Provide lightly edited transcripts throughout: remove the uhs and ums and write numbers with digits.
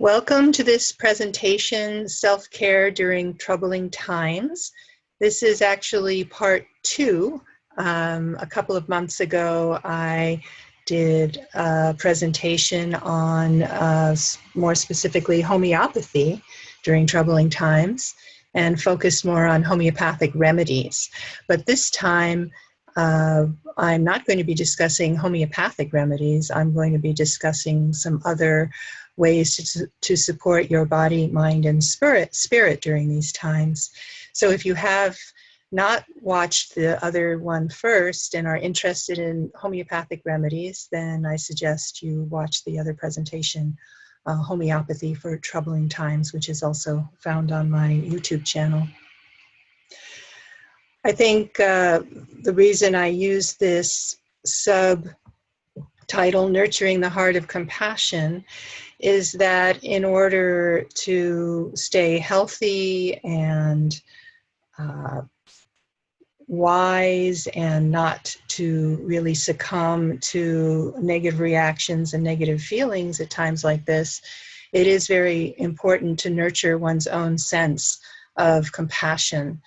Welcome to this presentation, Self-Care During Troubling Times. This is actually part two. A couple of months ago, I did a presentation on more specifically homeopathy during troubling times and focused more on homeopathic remedies. But this time, I'm not going to be discussing homeopathic remedies. I'm going to be discussing some other ways to support your body, mind, and spirit during these times. So if you have not watched the other one first and are interested in homeopathic remedies, then I suggest you watch the other presentation, Homeopathy for Troubling Times, which is also found on my YouTube channel. I think the reason I use this subtitle, Nurturing the Heart of Compassion, is that in order to stay healthy and wise and not to really succumb to negative reactions and negative feelings at times like this, it is very important to nurture one's own sense of compassion.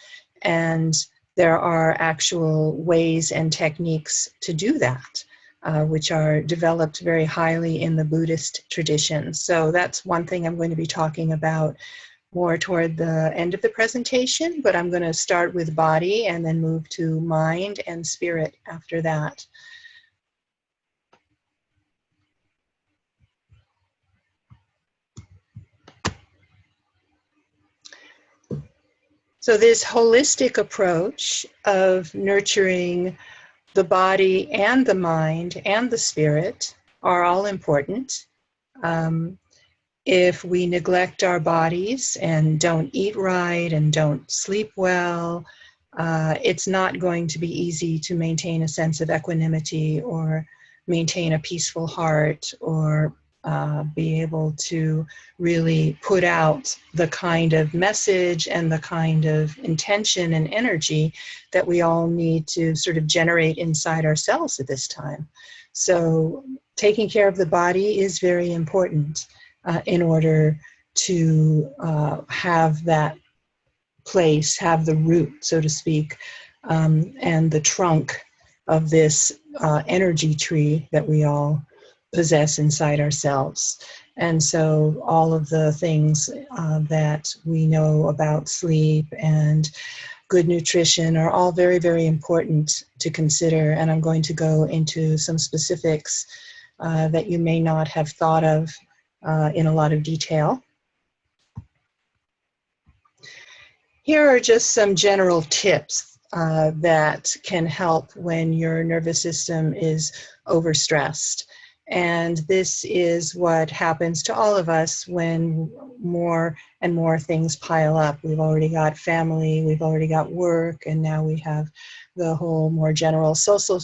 And there are actual ways and techniques to do that, which are developed very highly in the Buddhist tradition. So that's one thing I'm going to be talking about more toward the end of the presentation, but I'm going to start with body and then move to mind and spirit after that. So this holistic approach of nurturing the body and the mind and the spirit are all important. If we neglect our bodies and don't eat right and don't sleep well, it's not going to be easy to maintain a sense of equanimity or maintain a peaceful heart or be able to really put out the kind of message and the kind of intention and energy that we all need to sort of generate inside ourselves at this time. So taking care of the body is very important in order to have that place, have the root, so to speak, and the trunk of this energy tree that we all possess inside ourselves. And so all of the things that we know about sleep and good nutrition are all very, very important to consider. And I'm going to go into some specifics that you may not have thought of in a lot of detail. Here are just some general tips that can help when your nervous system is overstressed. And this is what happens to all of us when more and more things pile up. We've already got family, we've already got work, and now we have the whole more general social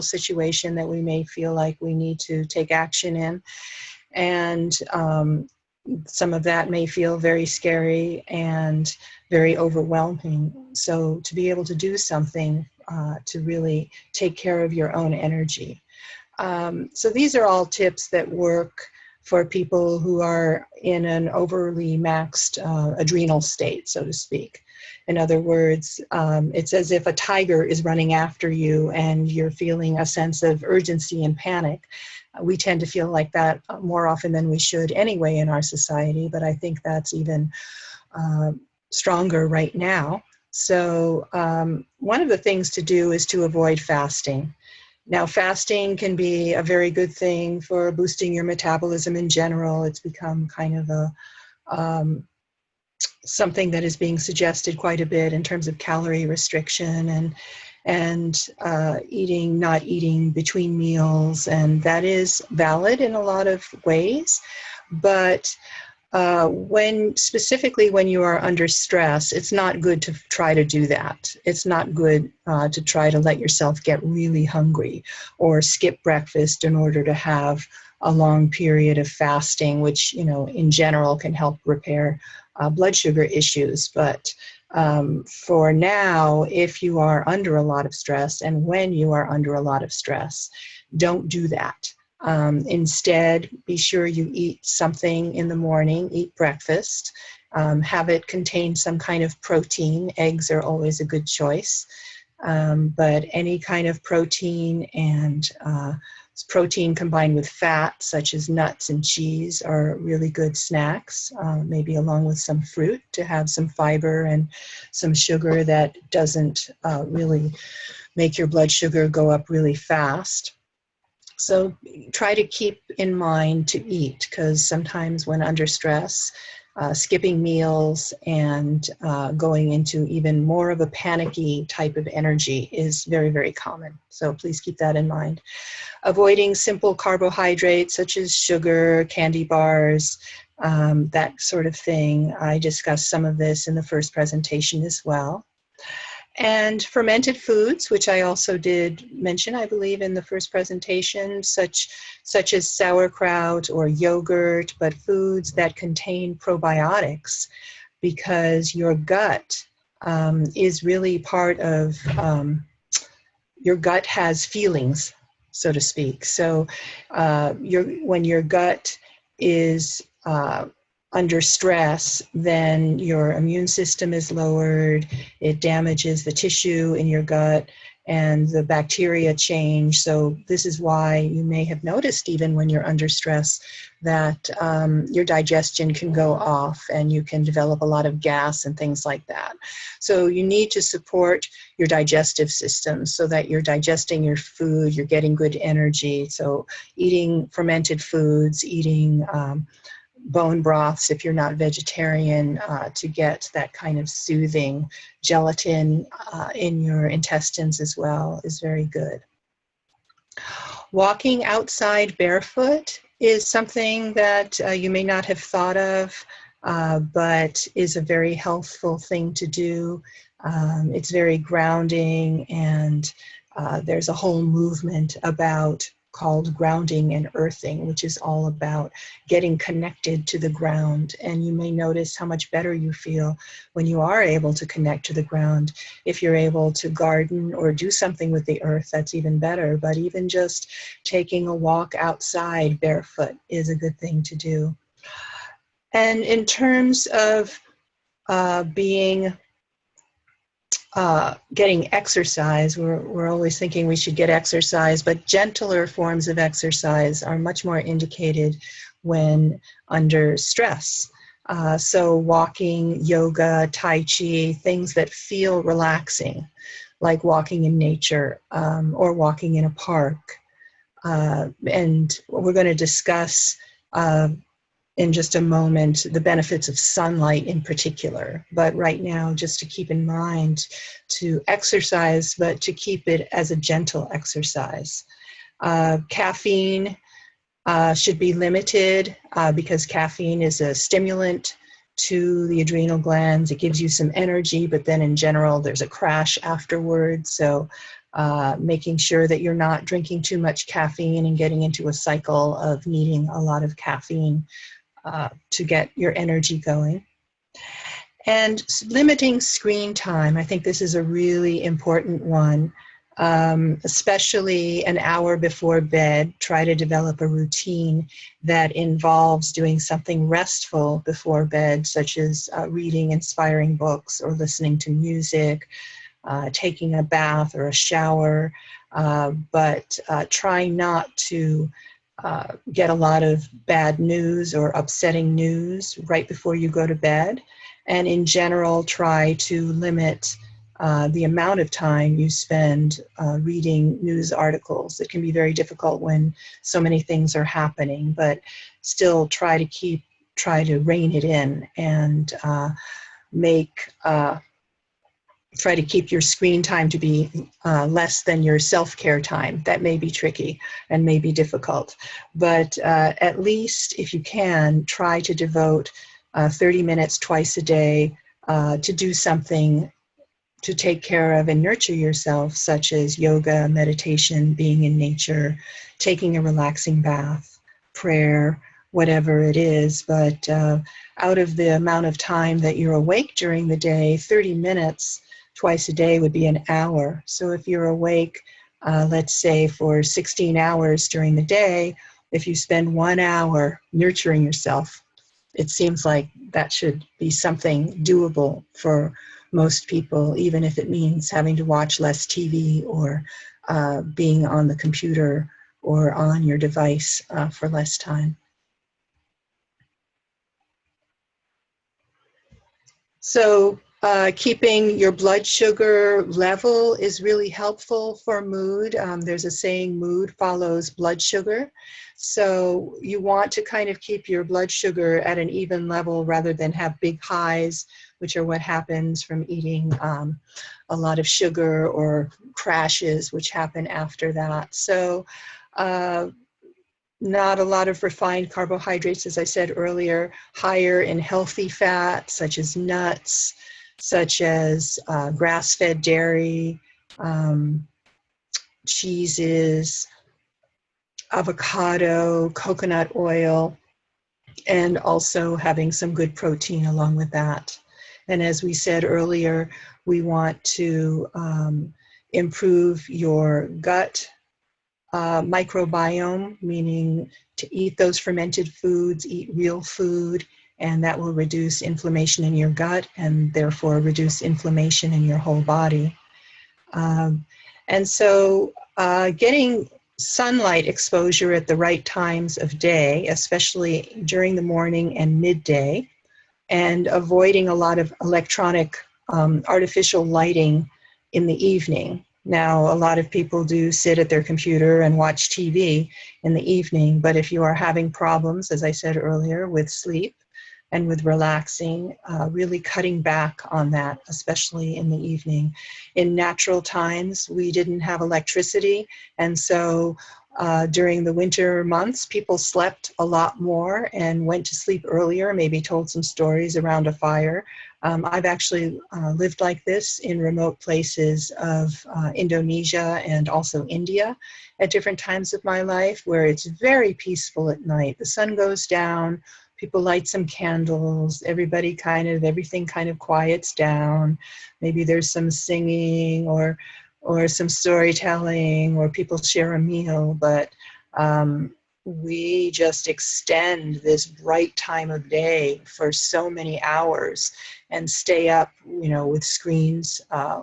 situation that we may feel like we need to take action in. And some of that may feel very scary and very overwhelming. So to be able to do something to really take care of your own energy. So these are all tips that work for people who are in an overly maxed adrenal state, so to speak. In other words, it's as if a tiger is running after you and you're feeling a sense of urgency and panic. We tend to feel like that more often than we should anyway in our society, but I think that's even stronger right now. So one of the things to do is to avoid fasting. Now, fasting can be a very good thing for boosting your metabolism in general. It's become kind of a something that is being suggested quite a bit in terms of calorie restriction and not eating between meals, and that is valid in a lot of ways. But specifically when you are under stress, it's not good to try to do that. It's not good to try to let yourself get really hungry or skip breakfast in order to have a long period of fasting, which, in general can help repair blood sugar issues. But for now, if you are under a lot of stress and when you are under a lot of stress, don't do that. Instead, be sure you eat something in the morning, eat breakfast. Have it contain some kind of protein. Eggs are always a good choice. But any kind of protein and protein combined with fat, such as nuts and cheese, are really good snacks, maybe along with some fruit to have some fiber and some sugar that doesn't really make your blood sugar go up really fast. So try to keep in mind to eat, because sometimes when under stress, skipping meals and going into even more of a panicky type of energy is very, very common. So please keep that in mind. Avoiding simple carbohydrates such as sugar, candy bars, that sort of thing. I discussed some of this in the first presentation as well. And fermented foods, which I also did mention, I believe, in the first presentation, such as sauerkraut or yogurt, but foods that contain probiotics, because your gut is really part of, your gut has feelings, so to speak. So when your gut is under stress, then your immune system is lowered, it damages the tissue in your gut, and the bacteria change. So this is why you may have noticed, even when you're under stress, that your digestion can go off and you can develop a lot of gas and things like that. So you need to support your digestive system so that you're digesting your food, you're getting good energy. So eating fermented foods, eating bone broths if you're not vegetarian, to get that kind of soothing gelatin in your intestines as well is very good. Walking outside barefoot is something that you may not have thought of, but is a very healthful thing to do. It's very grounding, and there's a whole movement called grounding and earthing, which is all about getting connected to the ground. And you may notice how much better you feel when you are able to connect to the ground. If you're able to garden or do something with the earth, that's even better. But even just taking a walk outside barefoot is a good thing to do. And in terms of getting exercise, we're always thinking we should get exercise, but gentler forms of exercise are much more indicated when under stress. So walking, yoga, tai chi, things that feel relaxing, like walking in nature or walking in a park. And we're going to discuss in just a moment the benefits of sunlight in particular. But right now, just to keep in mind to exercise, but to keep it as a gentle exercise. Caffeine should be limited because caffeine is a stimulant to the adrenal glands. It gives you some energy, but then in general, there's a crash afterwards. So making sure that you're not drinking too much caffeine and getting into a cycle of needing a lot of caffeine to get your energy going. And limiting screen time. I think this is a really important one, especially an hour before bed. Try to develop a routine that involves doing something restful before bed, such as reading inspiring books or listening to music, taking a bath or a shower, but try not to get a lot of bad news or upsetting news right before you go to bed. And in general, try to limit the amount of time you spend reading news articles. It can be very difficult when so many things are happening, but still try to rein it in and try to keep your screen time to be less than your self-care time. That may be tricky and may be difficult, but at least if you can, try to devote 30 minutes twice a day to do something to take care of and nurture yourself, such as yoga, meditation, being in nature, taking a relaxing bath, prayer, whatever it is. But out of the amount of time that you're awake during the day, 30 minutes twice a day would be an hour. So if you're awake, let's say for 16 hours during the day, if you spend 1 hour nurturing yourself, it seems like that should be something doable for most people, even if it means having to watch less TV or being on the computer or on your device for less time. So keeping your blood sugar level is really helpful for mood. There's a saying, mood follows blood sugar. So you want to kind of keep your blood sugar at an even level rather than have big highs, which are what happens from eating a lot of sugar, or crashes, which happen after that. So not a lot of refined carbohydrates, as I said earlier, higher in healthy fat, such as nuts, such as grass-fed dairy, cheeses, avocado, coconut oil, and also having some good protein along with that. And as we said earlier, we want to improve your gut microbiome, meaning to eat those fermented foods, eat real food, and that will reduce inflammation in your gut and therefore reduce inflammation in your whole body. And so getting sunlight exposure at the right times of day, especially during the morning and midday, and avoiding a lot of electronic artificial lighting in the evening. Now, a lot of people do sit at their computer and watch TV in the evening, but if you are having problems, as I said earlier, with sleep and with relaxing, really cutting back on that, especially in the evening. In natural times, we didn't have electricity, and so during the winter months, people slept a lot more and went to sleep earlier, maybe told some stories around a fire. I've actually lived like this in remote places of Indonesia and also India at different times of my life, where it's very peaceful at night. The sun goes down, people light some candles, everything kind of quiets down. Maybe there's some singing or some storytelling, or people share a meal, but we just extend this bright time of day for so many hours and stay up, with screens,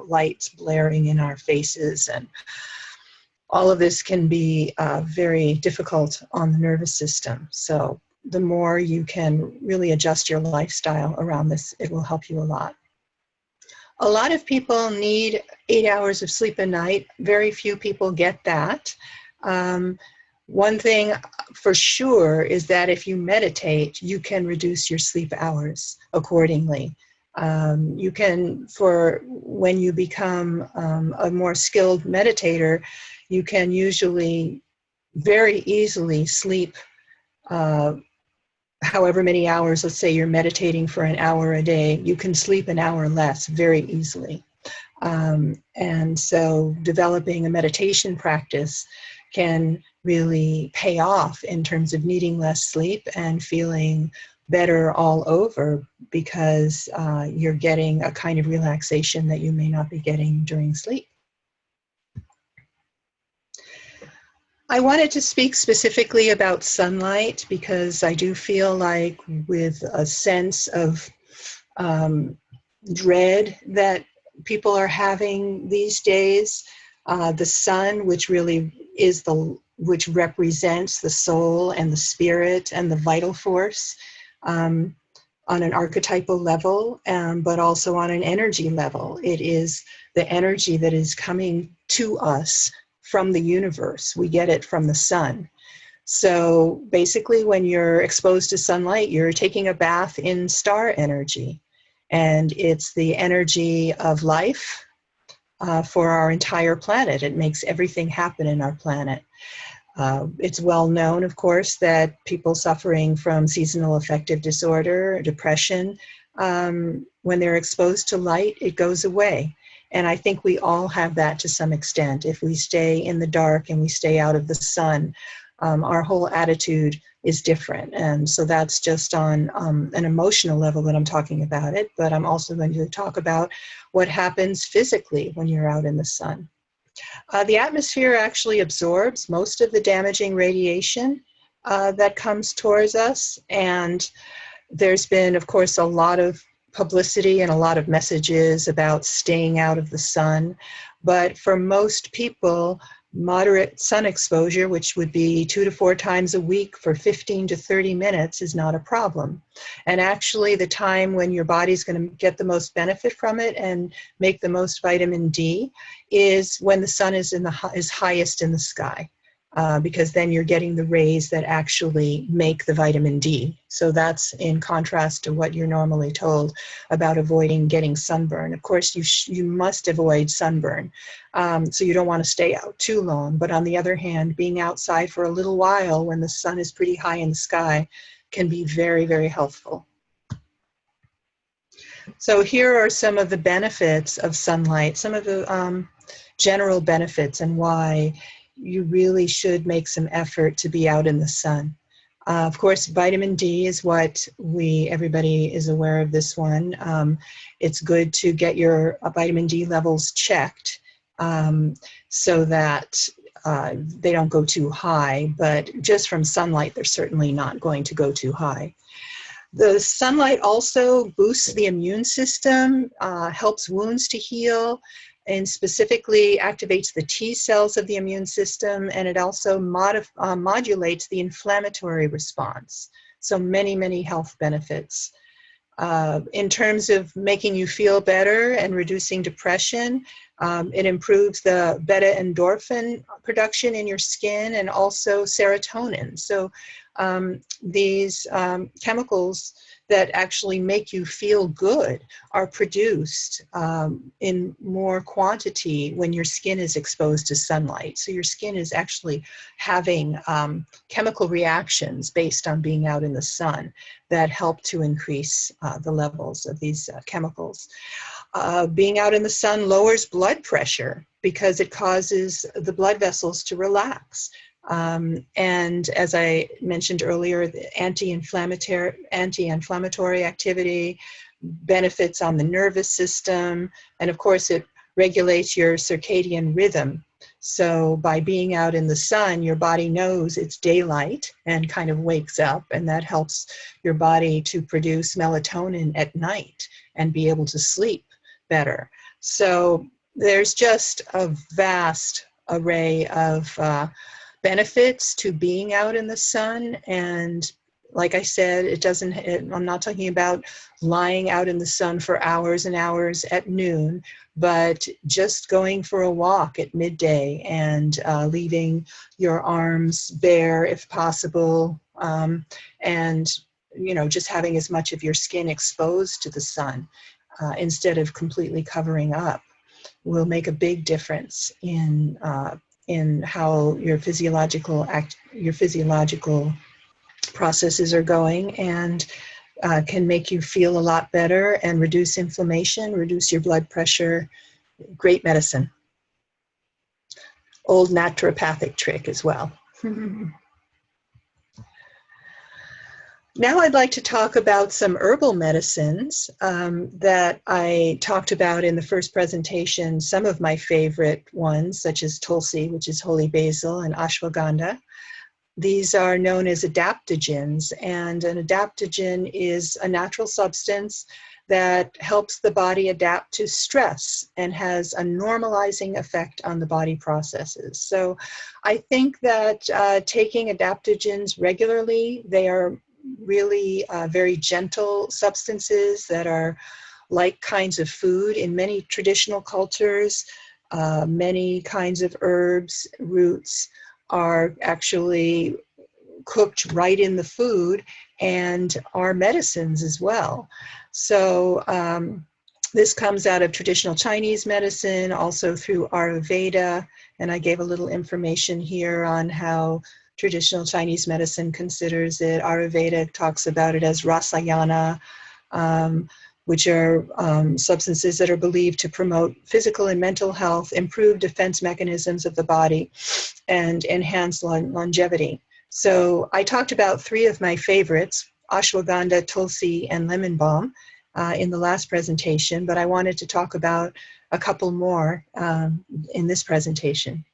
lights blaring in our faces, and all of this can be very difficult on the nervous system. So the more you can really adjust your lifestyle around this, it will help you a lot. A lot of people need 8 hours of sleep a night. Very few people get that. One thing for sure is that if you meditate, you can reduce your sleep hours accordingly. You can, when you become a more skilled meditator, you can usually very easily sleep however many hours. Let's say you're meditating for an hour a day, you can sleep an hour less very easily. And so developing a meditation practice can really pay off in terms of needing less sleep and feeling better all over, because you're getting a kind of relaxation that you may not be getting during sleep. I wanted to speak specifically about sunlight because I do feel like, with a sense of dread that people are having these days, the sun, which really is which represents the soul and the spirit and the vital force on an archetypal level, but also on an energy level. It is the energy that is coming to us from the universe. We get it from the sun. So basically, when you're exposed to sunlight, you're taking a bath in star energy. And it's the energy of life for our entire planet. It makes everything happen in our planet. It's well known, of course, that people suffering from seasonal affective disorder, depression, when they're exposed to light, it goes away. And I think we all have that to some extent. If we stay in the dark and we stay out of the sun, our whole attitude is different. And so that's just on an emotional level that I'm talking about it, but I'm also going to talk about what happens physically when you're out in the sun. The atmosphere actually absorbs most of the damaging radiation. that comes towards us. And there's been, of course, a lot of publicity and a lot of messages about staying out of the sun. But for most people, moderate sun exposure, which would be 2 to 4 times a week for 15 to 30 minutes, is not a problem. And actually, the time when your body's going to get the most benefit from it and make the most vitamin D is when the sun is highest in the sky. Because then you're getting the rays that actually make the vitamin D. So that's in contrast to what you're normally told about avoiding getting sunburn. Of course, you must avoid sunburn, so you don't want to stay out too long. But on the other hand, being outside for a little while when the sun is pretty high in the sky can be very, very helpful. So here are some of the benefits of sunlight, some of the general benefits and why you really should make some effort to be out in the sun. Of course, vitamin D is what everybody is aware of this one. It's good to get your vitamin D levels checked so that they don't go too high, but just from sunlight, they're certainly not going to go too high. The sunlight also boosts the immune system, helps wounds to heal, and specifically activates the T cells of the immune system, and it also modulates the inflammatory response. So many, many health benefits. In terms of making you feel better and reducing depression, it improves the beta endorphin production in your skin and also serotonin. So these chemicals that actually make you feel good are produced in more quantity when your skin is exposed to sunlight. So your skin is actually having chemical reactions based on being out in the sun that help to increase the levels of these chemicals. Being out in the sun lowers blood pressure because it causes the blood vessels to relax. And as I mentioned earlier, the anti-inflammatory activity, benefits on the nervous system, and of course it regulates your circadian rhythm. So by being out in the sun, your body knows it's daylight and kind of wakes up, and that helps your body to produce melatonin at night and be able to sleep better. So there's just a vast array of benefits to being out in the sun. And like I said, I'm not talking about lying out in the sun for hours and hours at noon, but just going for a walk at midday and leaving your arms bare if possible, and just having as much of your skin exposed to the sun instead of completely covering up will make a big difference in how your physiological processes are going, and can make you feel a lot better and reduce inflammation, reduce your blood pressure. Great medicine. Old naturopathic trick as well. Now I'd like to talk about some herbal medicines that I talked about in the first presentation. Some of my favorite ones, such as Tulsi, which is holy basil, and ashwagandha. These are known as adaptogens, and an adaptogen is a natural substance that helps the body adapt to stress and has a normalizing effect on the body processes. So I think that taking adaptogens regularly, they are really very gentle substances that are like kinds of food. In many traditional cultures, many kinds of herbs, roots are actually cooked right in the food and are medicines as well. So this comes out of traditional Chinese medicine, also through Ayurveda, and I gave a little information here on how traditional Chinese medicine considers it. Ayurveda talks about it as rasayana, which are substances that are believed to promote physical and mental health, improve defense mechanisms of the body, and enhance longevity. So I talked about 3 of my favorites, ashwagandha, tulsi, and lemon balm, in the last presentation, but I wanted to talk about a couple more in this presentation.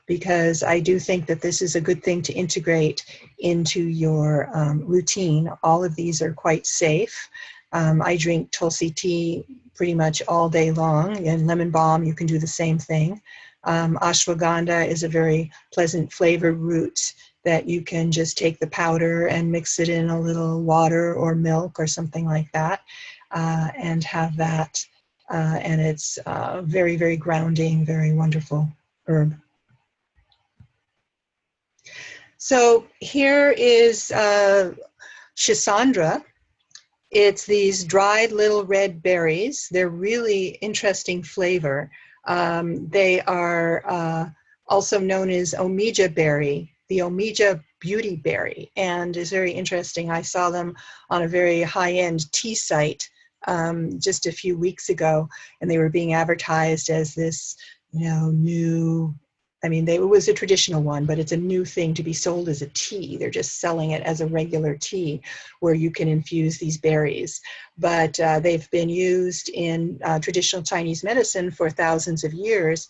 because I do think that this is a good thing to integrate into your routine. All of these are quite safe. I drink Tulsi tea pretty much all day long, and lemon balm, you can do the same thing. Ashwagandha is a very pleasant flavored root that you can just take the powder and mix it in a little water or milk or something like that, and have that. And it's very, very grounding, very wonderful herb. So here is Schisandra. It's these dried little red berries. They're really interesting flavor. They are also known as Omija berry, the Omija beauty berry, and is very interesting. I saw them on a very high-end tea site just a few weeks ago, and they were being advertised as this, new, it was a traditional one, but it's a new thing to be sold as a tea. They're just selling it as a regular tea where you can infuse these berries. But they've been used in traditional Chinese medicine for thousands of years.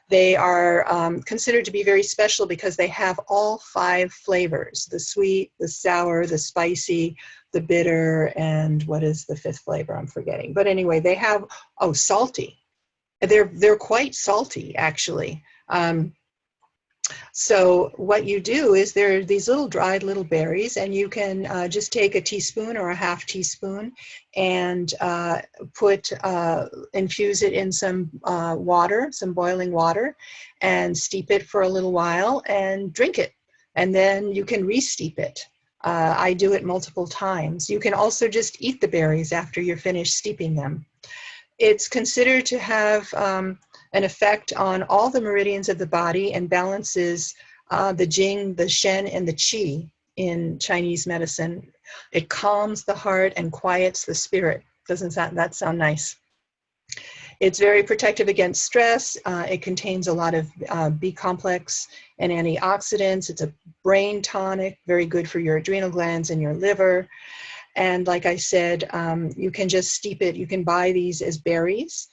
They are considered to be very special because they have all 5 flavors: the sweet, the sour, the spicy, the bitter, and what is the 5th flavor? I'm forgetting. But anyway, they have, salty. They're quite salty, actually. So what you do is there are these little dried little berries, and you can just take a teaspoon or a half teaspoon and infuse it in some water, some boiling water, and steep it for a little while and drink it. And then you can re-steep it. I do it multiple times. You can also just eat the berries after you're finished steeping them. It's considered to have an effect on all the meridians of the body and balances the Jing, the Shen, and the Qi in Chinese medicine. It calms the heart and quiets the spirit. Doesn't that sound nice? It's very protective against stress. It contains a lot of B complex and antioxidants. It's a brain tonic, very good for your adrenal glands and your liver. And like I said, you can just steep it. You can buy these as berries.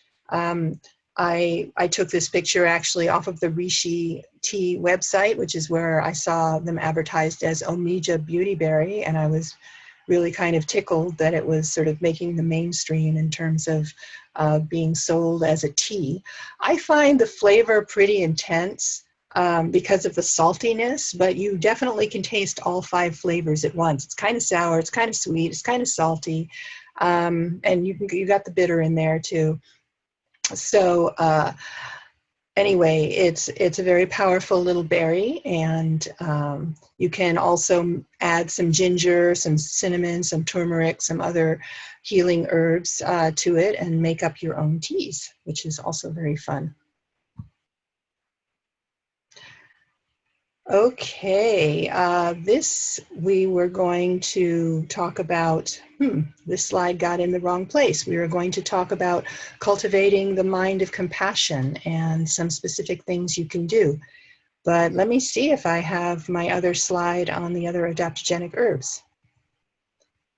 I took this picture actually off of the Rishi Tea website, which is where I saw them advertised as Omija Beauty Berry, and I was really kind of tickled that it was sort of making the mainstream in terms of being sold as a tea. I find the flavor pretty intense because of the saltiness, but you definitely can taste all 5 flavors at once. It's kind of sour, it's kind of sweet, it's kind of salty, and you got the bitter in there too. So anyway, it's a very powerful little berry, and you can also add some ginger, some cinnamon, some turmeric, some other healing herbs to it and make up your own teas, which is also very fun. Okay, this we were going to talk about, this slide got in the wrong place. We were going to talk about cultivating the mind of compassion and some specific things you can do. But let me see if I have my other slide on the other adaptogenic herbs.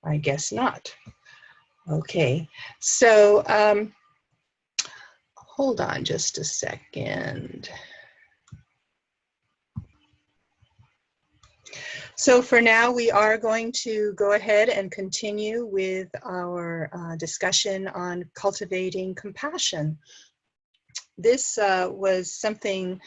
I guess not. Okay, so hold on just a second. So for now, we are going to go ahead and continue with our discussion on cultivating compassion. This was something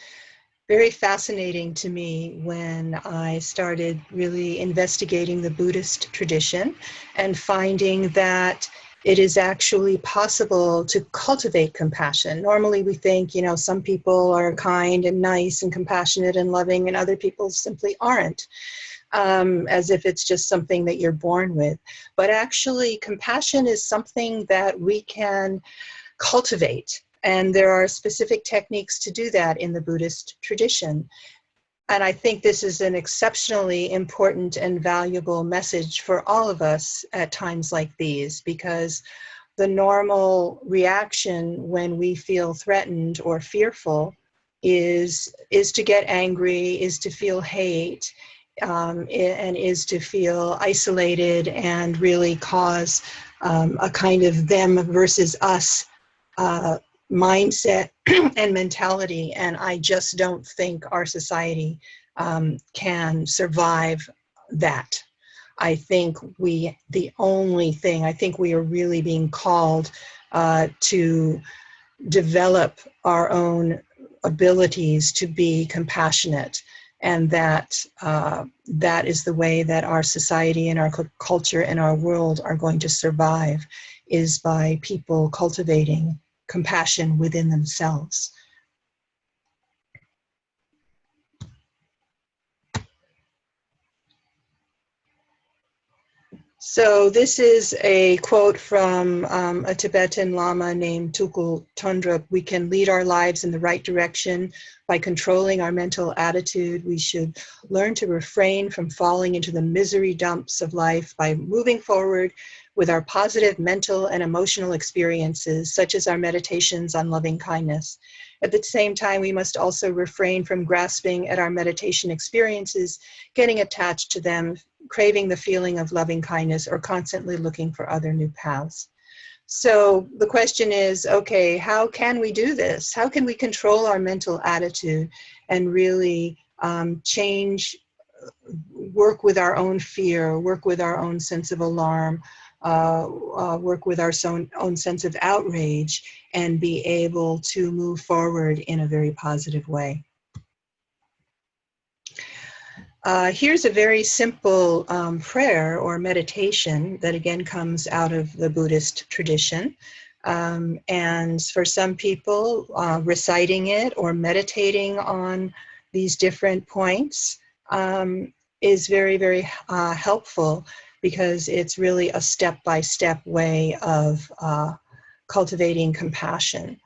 very fascinating to me when I started really investigating the Buddhist tradition and finding that it is actually possible to cultivate compassion. Normally we think, some people are kind and nice and compassionate and loving, and other people simply aren't. As if it's just something that you're born with. But actually, compassion is something that we can cultivate. And there are specific techniques to do that in the Buddhist tradition. And I think this is an exceptionally important and valuable message for all of us at times like these, because the normal reaction when we feel threatened or fearful is to get angry, is to feel hate, and is to feel isolated and really cause a kind of them versus us mindset and mentality, and I just don't think our society can survive that. I think I think we are really being called to develop our own abilities to be compassionate, and that that is the way that our society and our culture and our world are going to survive, is by people cultivating compassion within themselves. So this is a quote from a Tibetan Lama named Tulku Thondup. We can lead our lives in the right direction by controlling our mental attitude. We should learn to refrain from falling into the misery dumps of life by moving forward with our positive mental and emotional experiences, such as our meditations on loving kindness. At the same time, we must also refrain from grasping at our meditation experiences, getting attached to them, craving the feeling of loving kindness, or constantly looking for other new paths. So the question is, okay, how can we do this? How can we control our mental attitude and really change, work with our own fear, work with our own sense of alarm, work with our own sense of outrage, and be able to move forward in a very positive way? Here's a very simple prayer or meditation that again comes out of the Buddhist tradition. And for some people, reciting it or meditating on these different points is very, very helpful, because it's really a step-by-step way of cultivating compassion.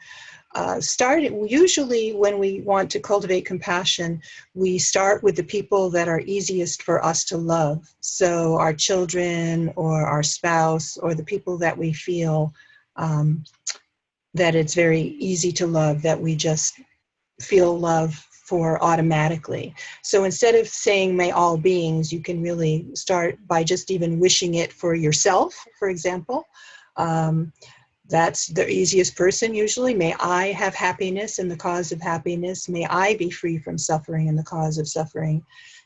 Usually when we want to cultivate compassion, we start with the people that are easiest for us to love. So our children or our spouse, or the people that we feel that it's very easy to love, that we just feel love for automatically. So instead of saying may all beings, you can really start by just even wishing it for yourself, for example. That's the easiest person usually. May I have happiness in the cause of happiness. May I be free from suffering in the cause of suffering.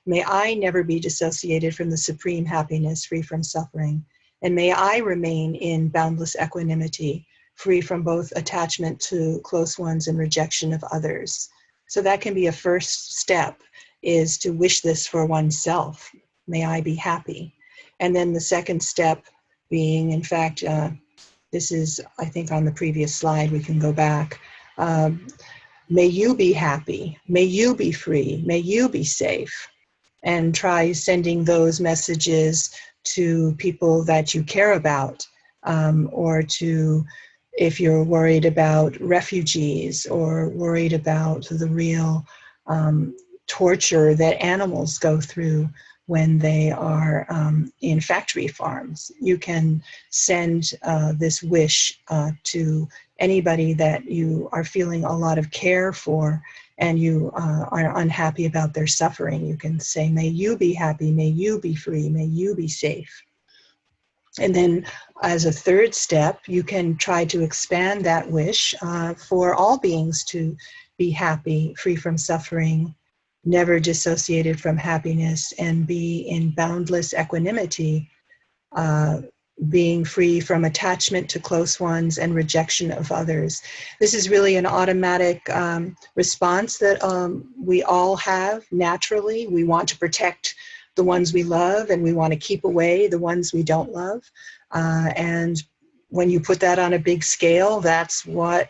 May I never be dissociated from the supreme happiness, free from suffering. And may I remain in boundless equanimity, free from both attachment to close ones and rejection of others. So that can be a first step, is to wish this for oneself. May I be happy. And then the second step being, in fact, this is, I think, on the previous slide, we can go back. May you be happy. May you be free. May you be safe. And try sending those messages to people that you care about, or to, if you're worried about refugees or worried about the real torture that animals go through when they are in factory farms. You can send this wish to anybody that you are feeling a lot of care for, and you are unhappy about their suffering. You can say, may you be happy, may you be free, may you be safe. And then as a third step, you can try to expand that wish for all beings to be happy, free from suffering, never dissociated from happiness, and be in boundless equanimity, being free from attachment to close ones and rejection of others. This is really an automatic response that we all have naturally. We want to protect the ones we love, and we want to keep away the ones we don't love. And when you put that on a big scale, that's what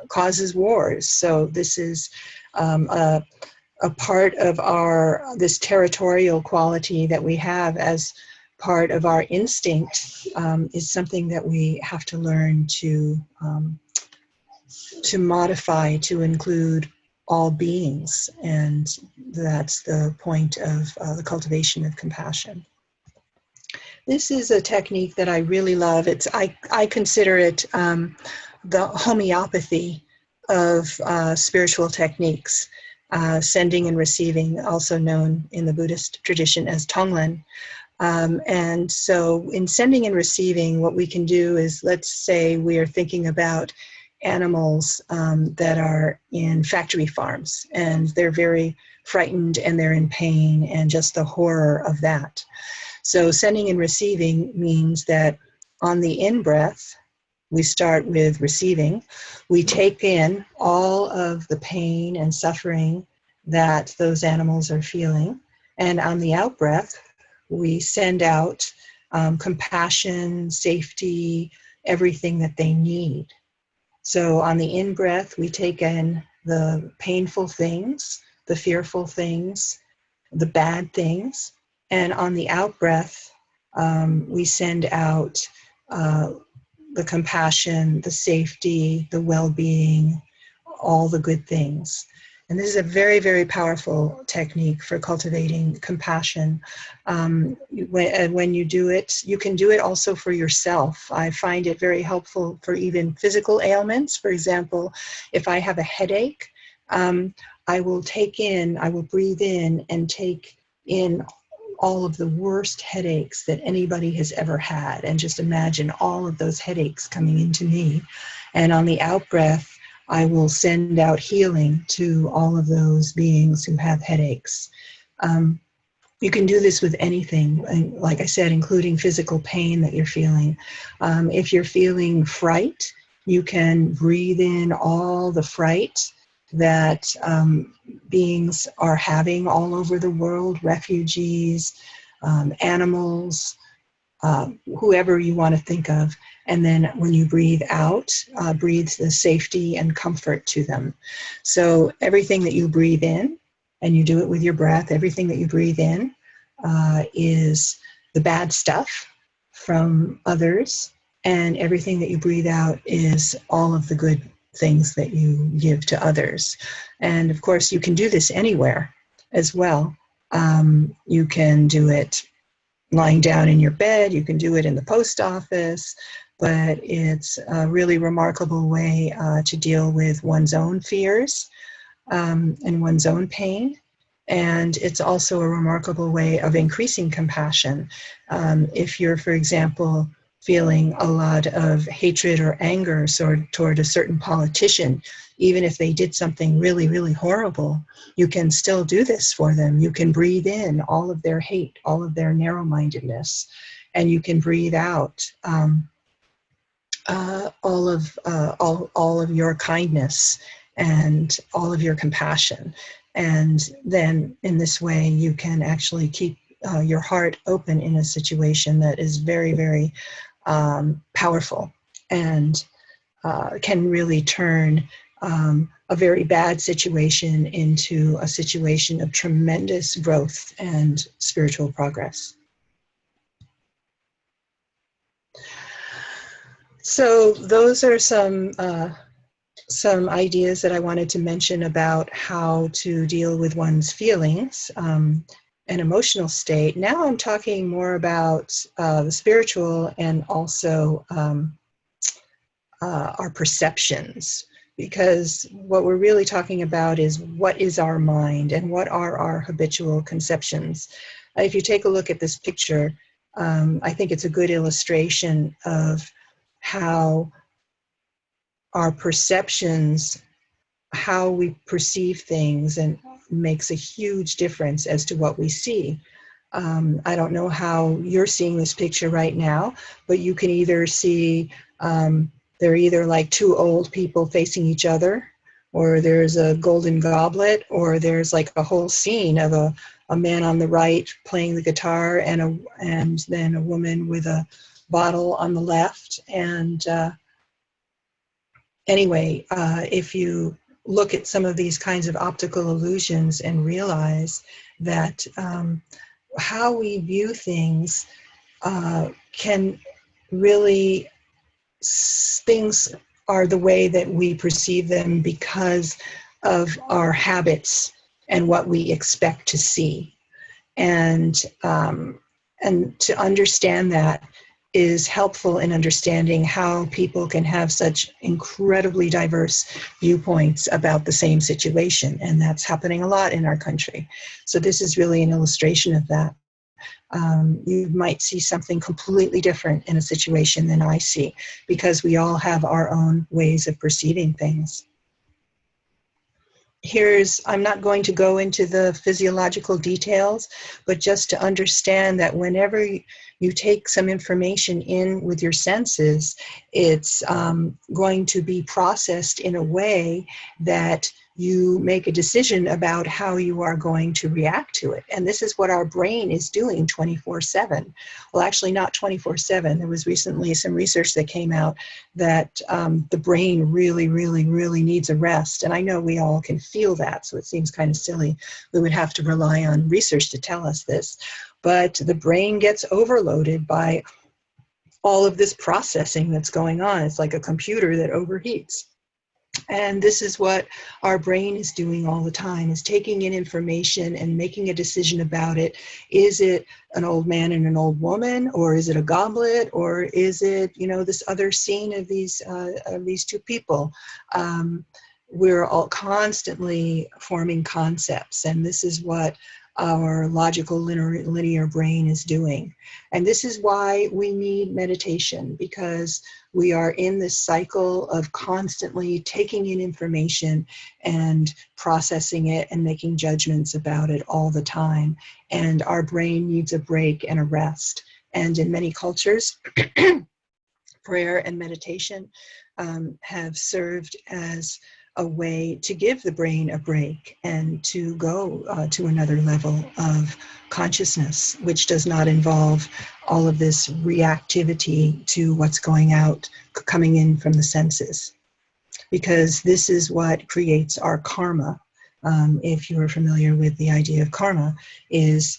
causes wars. So this is a part of this territorial quality that we have as part of our instinct, is something that we have to learn to modify to include all beings. And that's the point of the cultivation of compassion. This is a technique that I really love. I consider it the homeopathy of spiritual techniques. Sending and receiving, also known in the Buddhist tradition as Tonglen. And so in sending and receiving, what we can do is, let's say we are thinking about animals that are in factory farms, and they're very frightened and they're in pain, and just the horror of that. So sending and receiving means that on the in-breath, we start with receiving. We take in all of the pain and suffering that those animals are feeling. And on the out-breath, we send out compassion, safety, everything that they need. So on the in-breath, we take in the painful things, the fearful things, the bad things. And on the out-breath, we send out the compassion, the safety, the well-being, all the good things. And this is a very, very powerful technique for cultivating compassion. When you do it, you can do it also for yourself. I find it very helpful for even physical ailments. For example, if I have a headache, I will breathe in and take in all of the worst headaches that anybody has ever had, and just imagine all of those headaches coming into me. And on the out-breath, I will send out healing to all of those beings who have headaches. You can do this with anything, like I said, including physical pain that you're feeling. If you're feeling fright, you can breathe in all the fright that beings are having all over the world, refugees, animals, whoever you want to think of. And then when you breathe out, breathe the safety and comfort to them. So everything that you breathe in, and you do it with your breath, everything that you breathe in is the bad stuff from others, and everything that you breathe out is all of the good things that you give to others. And of course, you can do this anywhere as well. You can do it lying down in your bed, you can do it in the post office, but it's a really remarkable way to deal with one's own fears and one's own pain. And it's also a remarkable way of increasing compassion. If you're, for example, feeling a lot of hatred or anger toward a certain politician, even if they did something really, really horrible, you can still do this for them. You can breathe in all of their hate, all of their narrow-mindedness, and you can breathe out all of your kindness and all of your compassion. And then in this way, you can actually keep your heart open in a situation that is very, very powerful, and can really turn a very bad situation into a situation of tremendous growth and spiritual progress. So those are some ideas that I wanted to mention about how to deal with one's feelings and emotional state. Now I'm talking more about the spiritual and also our perceptions, because what we're really talking about is what is our mind and what are our habitual conceptions. If you take a look at this picture, I think it's a good illustration of how our perceptions, how we perceive things, and makes a huge difference as to what we see. I don't know how you're seeing this picture right now, but you can either see they're either like two old people facing each other, or there's a golden goblet, or there's like a whole scene of a man on the right playing the guitar, and then a woman with a bottle on the left. And anyway, if you look at some of these kinds of optical illusions and realize that how we view things can really, things are the way that we perceive them because of our habits and what we expect to see. And to understand that is helpful in understanding how people can have such incredibly diverse viewpoints about the same situation. And that's happening a lot in our country. So this is really an illustration of that. You might see something completely different in a situation than I see, because we all have our own ways of perceiving things. I'm not going to go into the physiological details, but just to understand that whenever you take some information in with your senses, it's going to be processed in a way that you make a decision about how you are going to react to it. And this is what our brain is doing 24/7. Well, actually not 24/7. There was recently some research that came out that the brain really, really, really needs a rest. And I know we all can feel that, so it seems kind of silly. We would have to rely on research to tell us this. But the brain gets overloaded by all of this processing that's going on. It's like a computer that overheats. And this is what our brain is doing all the time, is taking in information and making a decision about it. Is it an old man and an old woman, or is it a goblet, or is it, this other scene of these two people? We're all constantly forming concepts, and this is what our logical linear brain is doing. And this is why we need meditation, because we are in this cycle of constantly taking in information and processing it and making judgments about it all the time. And our brain needs a break and a rest. And in many cultures, prayer and meditation have served as a way to give the brain a break and to go to another level of consciousness, which does not involve all of this reactivity to what's coming in from the senses. Because this is what creates our karma. If you're familiar with the idea of karma, is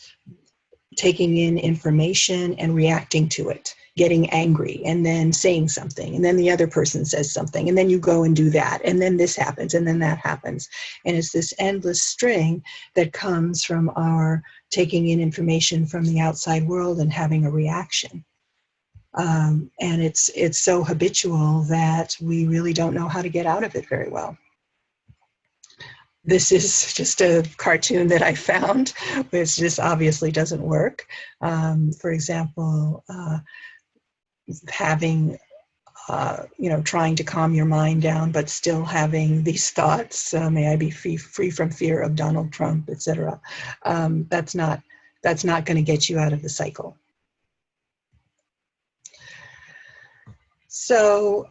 taking in information and reacting to it, getting angry, and then saying something, and then the other person says something, and then you go and do that, and then this happens, and then that happens. And it's this endless string that comes from our taking in information from the outside world and having a reaction. And it's so habitual that we really don't know how to get out of it very well. This is just a cartoon that I found, which just obviously doesn't work. For example, having, trying to calm your mind down, but still having these thoughts, may I be free from fear of Donald Trump, etc. That's not going to get you out of the cycle. So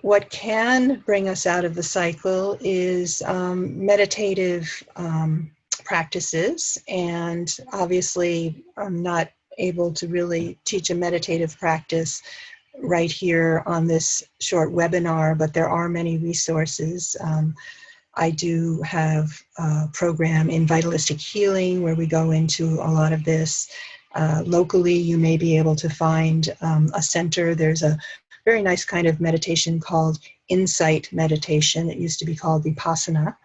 what can bring us out of the cycle is meditative practices. And obviously, I'm not able to really teach a meditative practice right here on this short webinar, but there are many resources. I do have a program in Vitalistic Healing where we go into a lot of this. Locally, you may be able to find a center. There's a very nice kind of meditation called insight meditation. It used to be called Vipassana,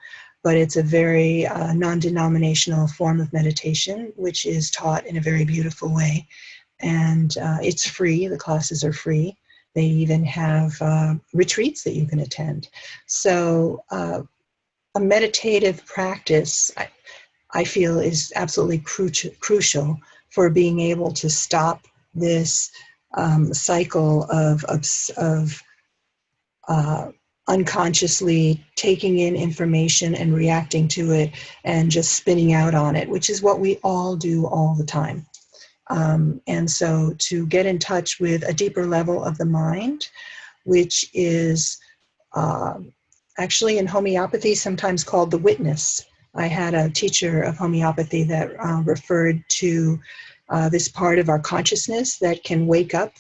but it's a very non-denominational form of meditation, which is taught in a very beautiful way. And it's free. The classes are free. They even have retreats that you can attend. So a meditative practice, I feel, is absolutely crucial for being able to stop this cycle of unconsciously taking in information and reacting to it and just spinning out on it, which is what we all do all the time. And so to get in touch with a deeper level of the mind, which is actually in homeopathy sometimes called the witness. I had a teacher of homeopathy that referred to this part of our consciousness that can wake up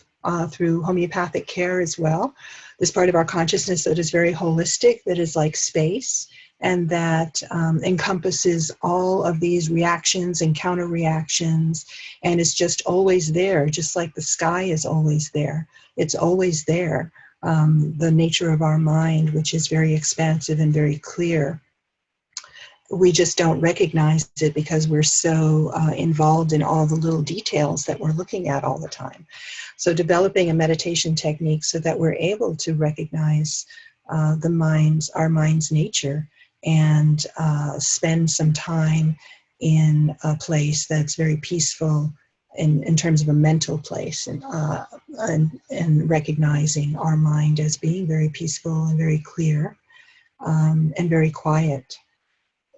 through homeopathic care as well. This part of our consciousness that is very holistic, that is like space, and that encompasses all of these reactions and counter reactions, and is just always there, just like the sky is always there. It's always there. The nature of our mind, which is very expansive and very clear. We just don't recognize it because we're so involved in all the little details that we're looking at all the time. So developing a meditation technique so that we're able to recognize our mind's nature, and spend some time in a place that's very peaceful in terms of a mental place, and recognizing our mind as being very peaceful and very clear, and very quiet.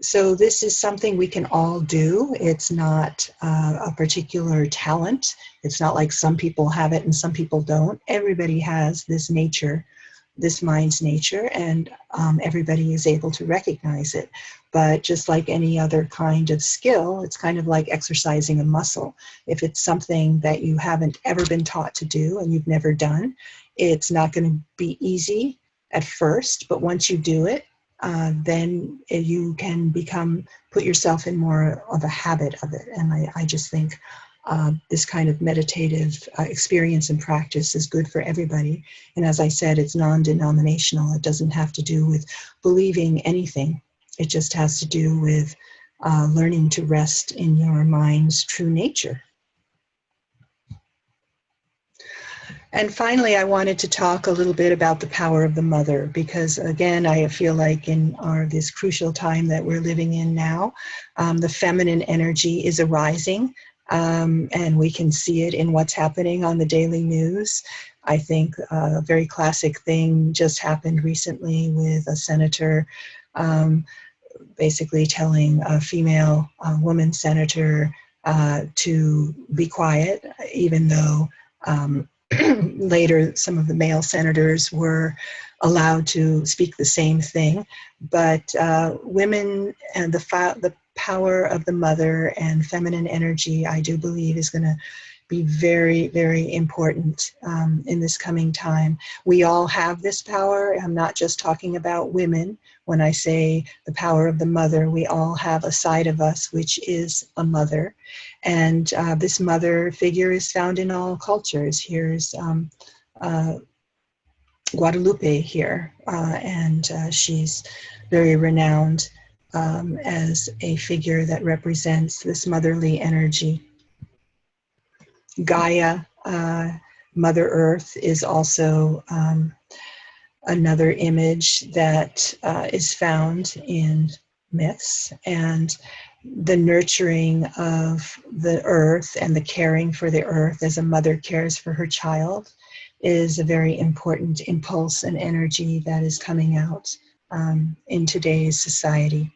So this is something we can all do. It's not a particular talent. It's not like some people have it and some people don't. Everybody has this nature, this mind's nature, and everybody is able to recognize it. But just like any other kind of skill, it's kind of like exercising a muscle. If it's something that you haven't ever been taught to do and you've never done, it's not going to be easy at first, but once you do it, then you can put yourself in more of a habit of it. And I just think this kind of meditative experience and practice is good for everybody. And as I said, it's non-denominational. It doesn't have to do with believing anything. It just has to do with learning to rest in your mind's true nature. And finally, I wanted to talk a little bit about the power of the mother, because again, I feel like in this crucial time that we're living in now, the feminine energy is arising, and we can see it in what's happening on the daily news. I think a very classic thing just happened recently with a senator basically telling a female woman senator to be quiet, even though later some of the male senators were allowed to speak the same thing. But women and the power of the mother and feminine energy, I do believe, is going to be very, very important in this coming time. We all have this power. I'm not just talking about women. When I say the power of the mother, we all have a side of us which is a mother. And this mother figure is found in all cultures. Here's Guadalupe here, and she's very renowned as a figure that represents this motherly energy. Gaia, Mother Earth, is also another image that is found in myths, and the nurturing of the earth and the caring for the earth as a mother cares for her child is a very important impulse and energy that is coming out in today's society.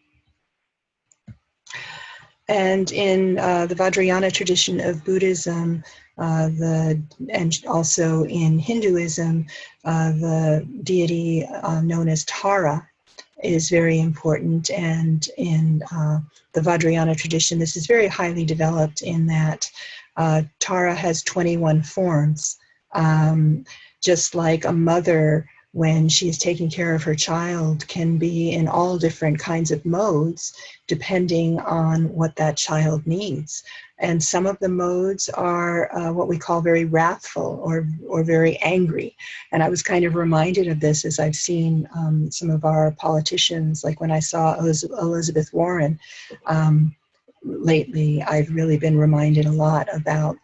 And in the Vajrayana tradition of Buddhism, and also in Hinduism, the deity known as Tara is very important. And in the Vajrayana tradition, this is very highly developed in that Tara has 21 forms. Just like a mother, when she is taking care of her child, can be in all different kinds of modes depending on what that child needs. And some of the modes are what we call very wrathful or very angry. And I was kind of reminded of this as I've seen some of our politicians, like when I saw Elizabeth Warren, lately, I've really been reminded a lot about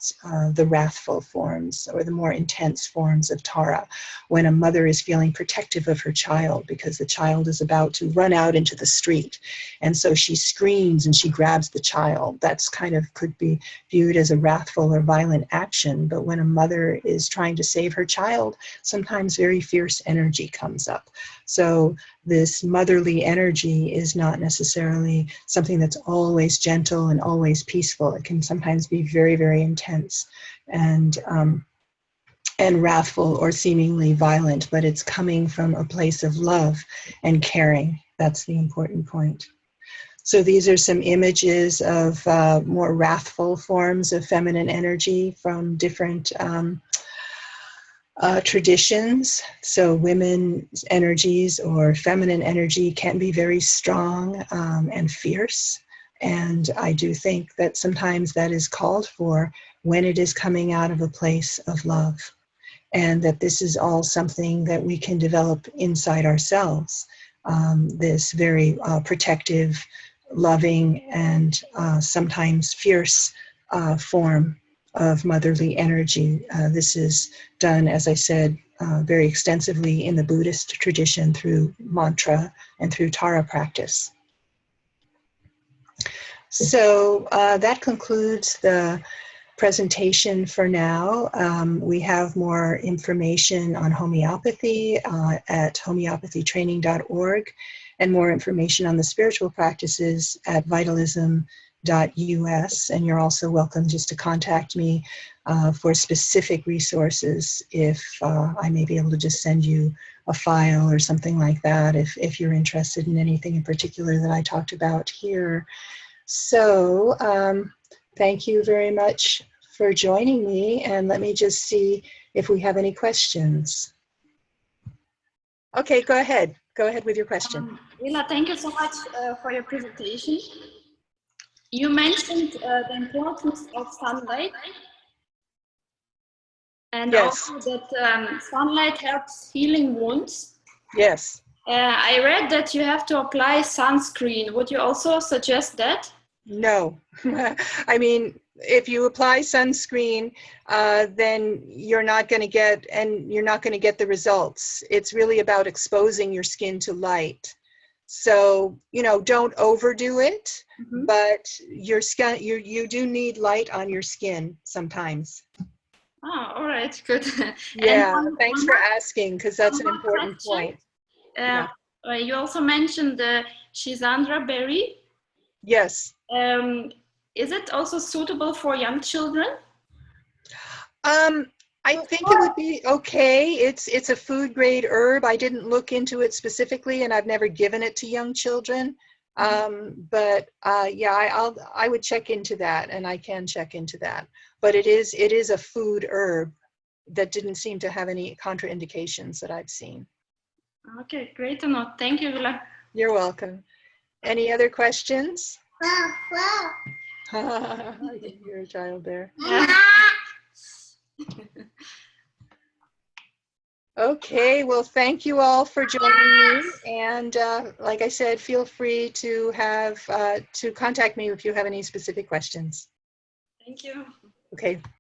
the wrathful forms or the more intense forms of Tara, when a mother is feeling protective of her child because the child is about to run out into the street. And so she screams and she grabs the child. That's kind of could be viewed as a wrathful or violent action. But when a mother is trying to save her child, sometimes very fierce energy comes up. So this motherly energy is not necessarily something that's always gentle and always peaceful. It can sometimes be very, very intense and wrathful or seemingly violent, but it's coming from a place of love and caring. That's the important point. So these are some images of more wrathful forms of feminine energy from different traditions. So women's energies or feminine energy can be very strong and fierce. And I do think that sometimes that is called for when it is coming out of a place of love. And that this is all something that we can develop inside ourselves. This very protective, loving, and sometimes fierce form of motherly energy. This is done, as I said, very extensively in the Buddhist tradition through mantra and through Tara practice. So that concludes the presentation for now. We have more information on homeopathy at homeopathytraining.org, and more information on the spiritual practices at vitalism.us. And you're also welcome just to contact me for specific resources if I may be able to just send you a file or something like that if you're interested in anything in particular that I talked about here. So thank you very much for joining me, and let me just see if we have any questions. Okay, go ahead. Go ahead with your question. Lila, thank you so much for your presentation. You mentioned the importance of sunlight, and Yes. also that sunlight helps healing wounds. Yes. I read that you have to apply sunscreen. Would you also suggest that? No. I mean, if you apply sunscreen, then you're not going to get the results. It's really about exposing your skin to light. So, you know, don't overdo it, but your skin, you do need light on your skin sometimes. Oh, all right, good. Yeah, thanks for asking, because that's an important point. Yeah. You also mentioned the Schisandra berry. Yes. Is it also suitable for young children? I think it would be okay. It's a food grade herb. I didn't look into it specifically, and I've never given it to young children. But yeah, I would check into that, and I can check into that. But it is a food herb that didn't seem to have any contraindications that I've seen. Okay, great to know. Thank you, Vila. You're welcome. Any other questions? You're a child there. Yeah. Okay, well, thank you all for joining me. And like I said, feel free to to contact me if you have any specific questions. Thank you. Okay.